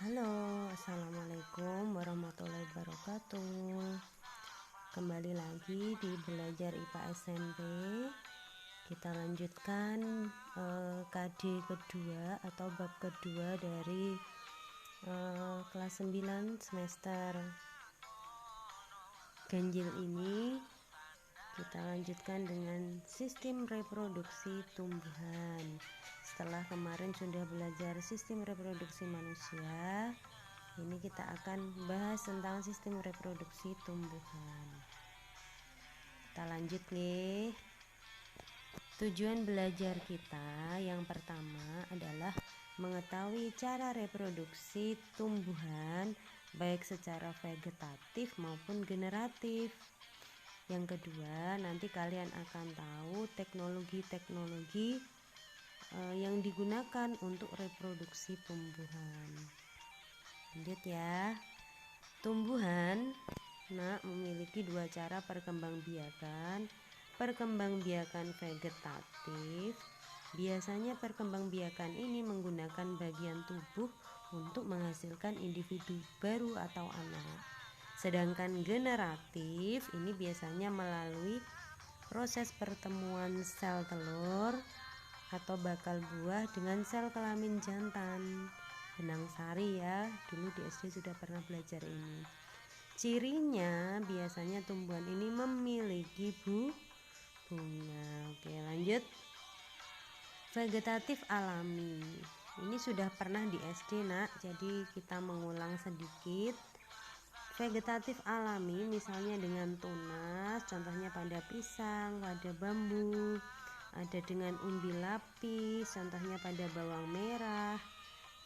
Halo, assalamualaikum warahmatullahi wabarakatuh. Kembali lagi di belajar IPA SMP. Kita lanjutkan KD kedua atau bab kedua dari kelas 9 semester ganjil ini. Kita lanjutkan dengan sistem reproduksi tumbuhan. Setelah kemarin sudah belajar sistem reproduksi manusia, ini kita akan bahas tentang sistem reproduksi tumbuhan. Kita lanjut nih. Tujuan belajar kita yang pertama adalah mengetahui cara reproduksi tumbuhan baik secara vegetatif maupun generatif. Yang kedua, nanti kalian akan tahu teknologi-teknologi yang digunakan untuk reproduksi tumbuhan. Lanjut ya. Tumbuhan memiliki dua cara perkembangbiakan. Perkembangbiakan vegetatif. Biasanya perkembangbiakan ini menggunakan bagian tubuh untuk menghasilkan individu baru atau anak. Sedangkan generatif ini biasanya melalui proses pertemuan sel telur atau bakal buah dengan sel kelamin jantan. Benang sari ya, dulu di SD sudah pernah belajar ini. Cirinya biasanya tumbuhan ini memiliki bunga. Oke, lanjut. Vegetatif alami. Ini sudah pernah di SD nak, jadi kita mengulang sedikit. Vegetatif alami misalnya dengan tunas, contohnya pada pisang, pada bambu. Ada dengan umbi lapis, contohnya pada bawang merah,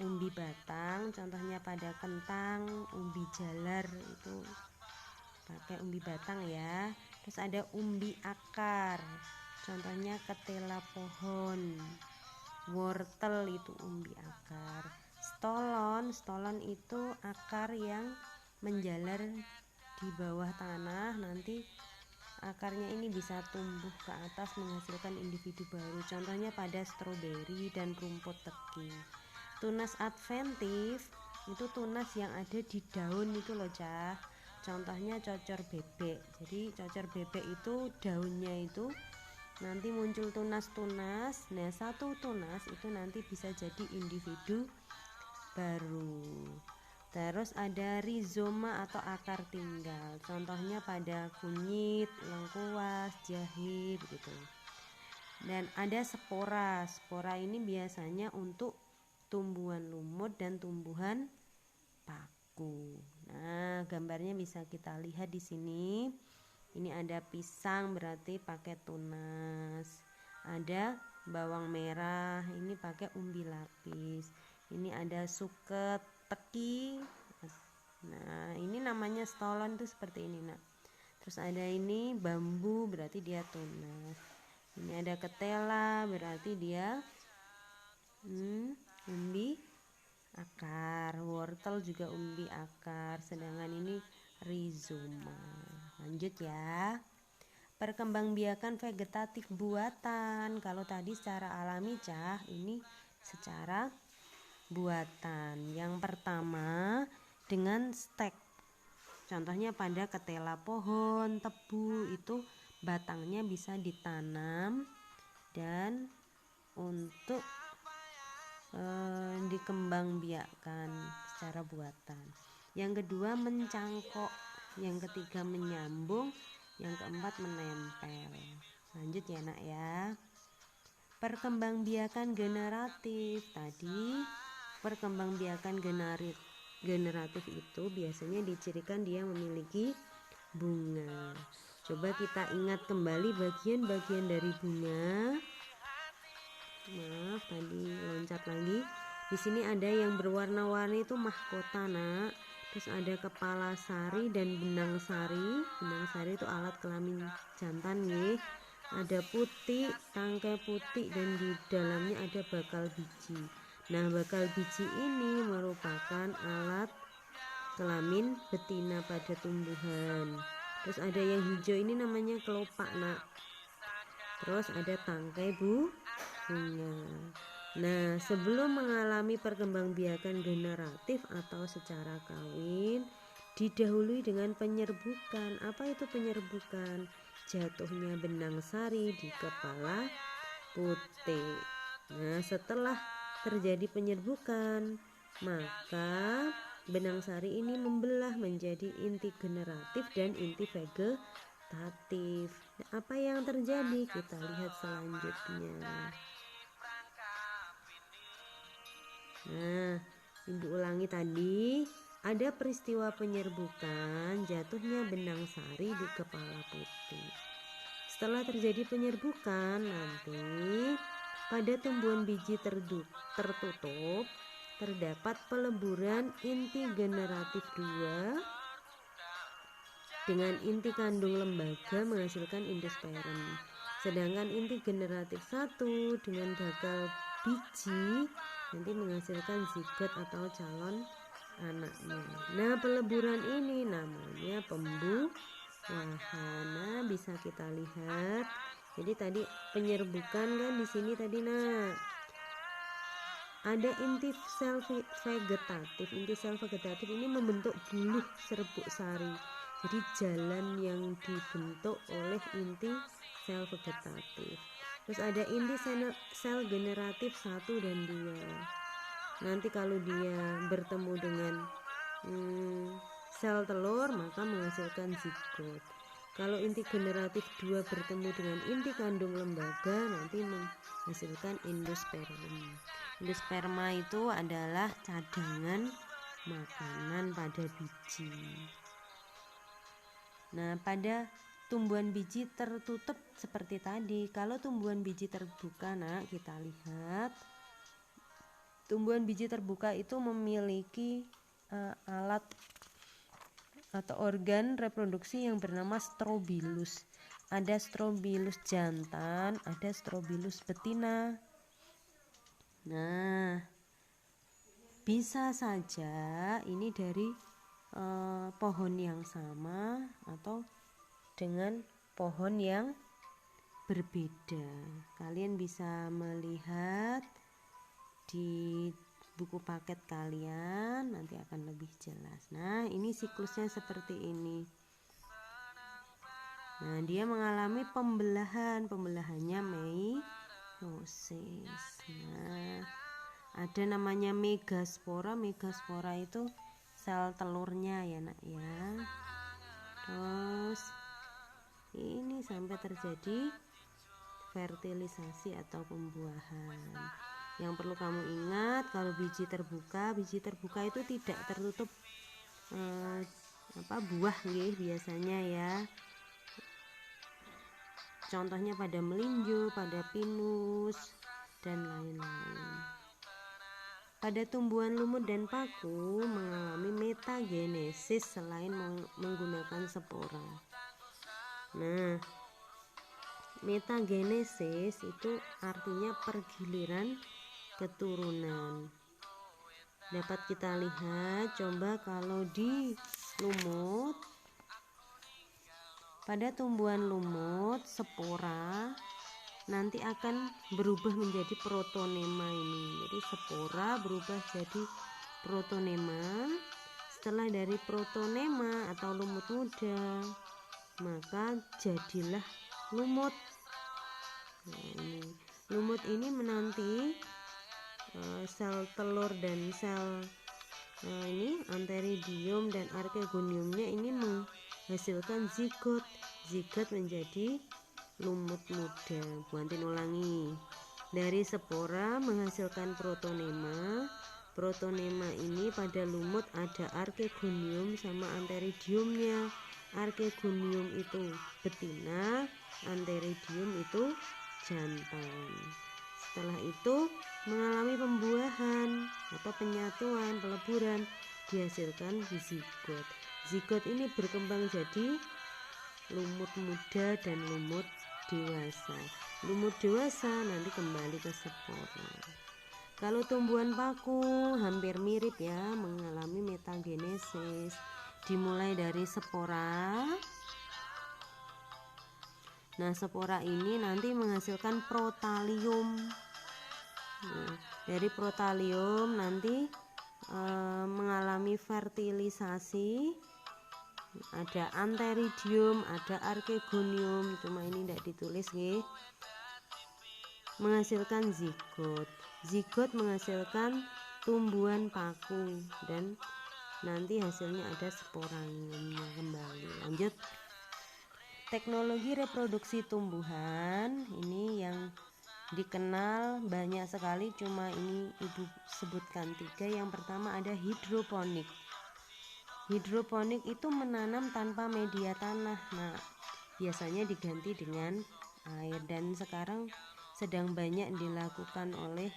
umbi batang, contohnya pada kentang, umbi jalar itu pakai umbi batang ya. Terus ada umbi akar, contohnya ketela pohon, wortel itu umbi akar. Stolon itu akar yang menjalar di bawah tanah, nanti akarnya ini bisa tumbuh ke atas menghasilkan individu baru, contohnya pada stroberi dan rumput teki. Tunas adventif itu tunas yang ada di daun itu loh cah, contohnya cocor bebek. Jadi cocor bebek itu daunnya itu nanti muncul tunas-tunas. Nah, satu tunas itu nanti bisa jadi individu baru. Terus ada rizoma atau akar tinggal, contohnya pada kunyit, lengkuas, jahe begitu. Dan ada spora. Spora ini biasanya untuk tumbuhan lumut dan tumbuhan paku. Nah, gambarnya bisa kita lihat di sini. Ini ada pisang berarti pakai tunas. Ada bawang merah, ini pakai umbi lapis. Ini ada suket teki. Nah, ini namanya stolon tuh seperti ini nak. Terus ada ini bambu berarti dia tunas. Ini ada ketela berarti dia umbi akar. Wortel juga umbi akar. Sedangkan ini rizoma. Lanjut ya. Perkembangbiakan vegetatif buatan. Kalau tadi secara alami cah, ini secara buatan. Yang pertama dengan stek, contohnya pada ketela pohon, tebu itu batangnya bisa ditanam dan untuk dikembangbiakkan secara buatan. Yang kedua mencangkok, yang ketiga menyambung, yang keempat menempel. Lanjut ya nak ya. Perkembangbiakan generatif. Tadi perkembangbiakan generatif itu biasanya dicirikan dia memiliki bunga. Coba kita ingat kembali bagian-bagian dari bunga. Maaf, tadi loncat lagi. Di sini ada yang berwarna-warni itu mahkota nak. Terus ada kepala sari dan benang sari. Benang sari itu alat kelamin jantan nih. Ada putih, tangkai putih, dan di dalamnya ada bakal biji. Nah, bakal biji ini merupakan alat kelamin betina pada tumbuhan. Terus ada yang hijau ini namanya kelopak nak. Terus ada tangkai bunga. Nah, sebelum mengalami perkembangbiakan generatif atau secara kawin, didahului dengan penyerbukan. Apa itu penyerbukan? Jatuhnya benang sari di kepala putih. Nah, setelah terjadi penyerbukan, maka benang sari ini membelah menjadi inti generatif dan inti vegetatif. Nah, apa yang terjadi? Kita lihat selanjutnya. Nah, Ibu ulangi tadi, ada peristiwa penyerbukan, jatuhnya benang sari di kepala putih. Setelah terjadi penyerbukan, nanti pada tumbuhan biji tertutup terdapat peleburan inti generatif 2 dengan inti kandung lembaga menghasilkan endosperm. Sedangkan inti generatif 1 dengan bakal biji nanti menghasilkan zigot atau calon anaknya. Nah, peleburan ini namanya pembuahan. Nah, bisa kita lihat. Jadi tadi penyerbukan kan di sini tadi, nah. Ada inti sel vegetatif. Inti sel vegetatif ini membentuk buluh serbuk sari. Jadi jalan yang dibentuk oleh inti sel vegetatif. Terus ada inti sel generatif 1 dan 2. Nanti kalau dia bertemu dengan sel telur maka menghasilkan zigot. Kalau inti generatif 2 bertemu dengan inti kandung lembaga nanti menghasilkan endosperma. Endosperma itu adalah cadangan makanan pada biji. Nah, pada tumbuhan biji tertutup seperti tadi. Kalau tumbuhan biji terbuka, nak, kita lihat. Tumbuhan biji terbuka itu memiliki alat atau organ reproduksi yang bernama strobilus. Ada strobilus jantan, ada strobilus betina. Nah, bisa saja ini dari pohon yang sama atau dengan pohon yang berbeda. Kalian bisa melihat di buku paket kalian, nanti akan lebih jelas. Nah, ini siklusnya seperti ini. Nah, dia mengalami pembelahannya meiosis. Nah, ada namanya megaspora. Megaspora itu sel telurnya ya, nak, ya. Terus ini sampai terjadi fertilisasi atau pembuahan. Yang perlu kamu ingat, kalau biji terbuka itu tidak tertutup buah biasanya ya. Contohnya pada melinjo, pada pinus dan lain-lain. Pada tumbuhan lumut dan paku mengalami metagenesis selain menggunakan spora. Nah, metagenesis itu artinya pergiliran keturunan. Dapat kita lihat, coba kalau di lumut, pada tumbuhan lumut spora nanti akan berubah menjadi protonema ini. Jadi spora berubah jadi protonema. Setelah dari protonema atau lumut muda, maka jadilah lumut. Nah, lumut ini menanti sel telur dan sel antheridium dan archegoniumnya ini menghasilkan zigot. Zigot menjadi lumut muda. Buantin ulangi. Dari spora menghasilkan protonema. Protonema ini pada lumut ada archegonium sama antheridiumnya. Archegonium itu betina, antheridium itu jantan. Setelah itu mengalami pembuahan atau penyatuan, peleburan, dihasilkan zigot. Zigot ini berkembang jadi lumut muda dan lumut dewasa. Lumut dewasa nanti kembali ke spora. Kalau tumbuhan paku hampir mirip ya, mengalami metagenesis. Dimulai dari spora. Nah, spora ini nanti menghasilkan protalium. Nah, dari protalium nanti mengalami fertilisasi, ada antheridium, ada archegonium, cuma ini tidak ditulis nggih. Menghasilkan zigot. Zigot menghasilkan tumbuhan paku dan nanti hasilnya ada sporangiumnya kembali. Lanjut, teknologi reproduksi tumbuhan ini yang dikenal banyak sekali, cuma ini ibu sebutkan 3. Yang pertama ada hidroponik. Hidroponik itu menanam tanpa media tanah. Nah, biasanya diganti dengan air dan sekarang sedang banyak dilakukan oleh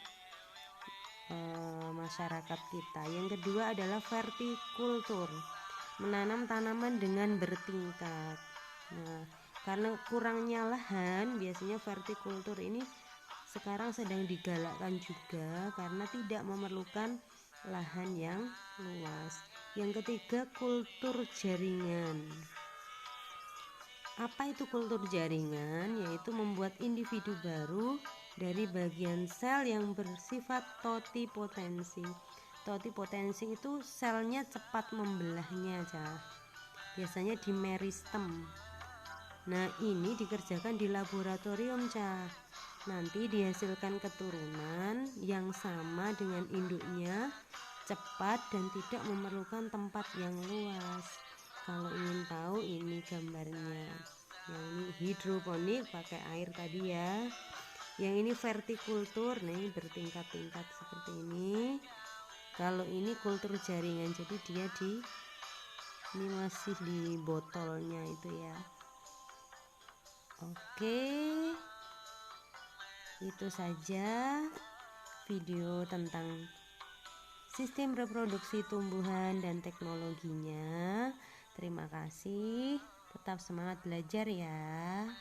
masyarakat kita. Yang kedua adalah vertikultur, menanam tanaman dengan bertingkat. Nah, karena kurangnya lahan, biasanya vertikultur ini sekarang sedang digalakkan juga karena tidak memerlukan lahan yang luas. Yang ketiga, kultur jaringan. Apa itu kultur jaringan? Yaitu membuat individu baru dari bagian sel yang bersifat totipotensi. Totipotensi itu selnya cepat membelahnya, biasanya di meristem. Nah, ini dikerjakan di laboratorium, nanti dihasilkan keturunan yang sama dengan induknya, cepat dan tidak memerlukan tempat yang luas. Kalau ingin tahu, ini gambarnya. Yang ini hidroponik pakai air tadi ya. Yang ini vertikultur, nih bertingkat-tingkat seperti ini. Kalau ini kultur jaringan, jadi dia ini masih di botolnya itu ya. Oke, itu saja video tentang sistem reproduksi tumbuhan dan teknologinya. Terima kasih, tetap semangat belajar ya.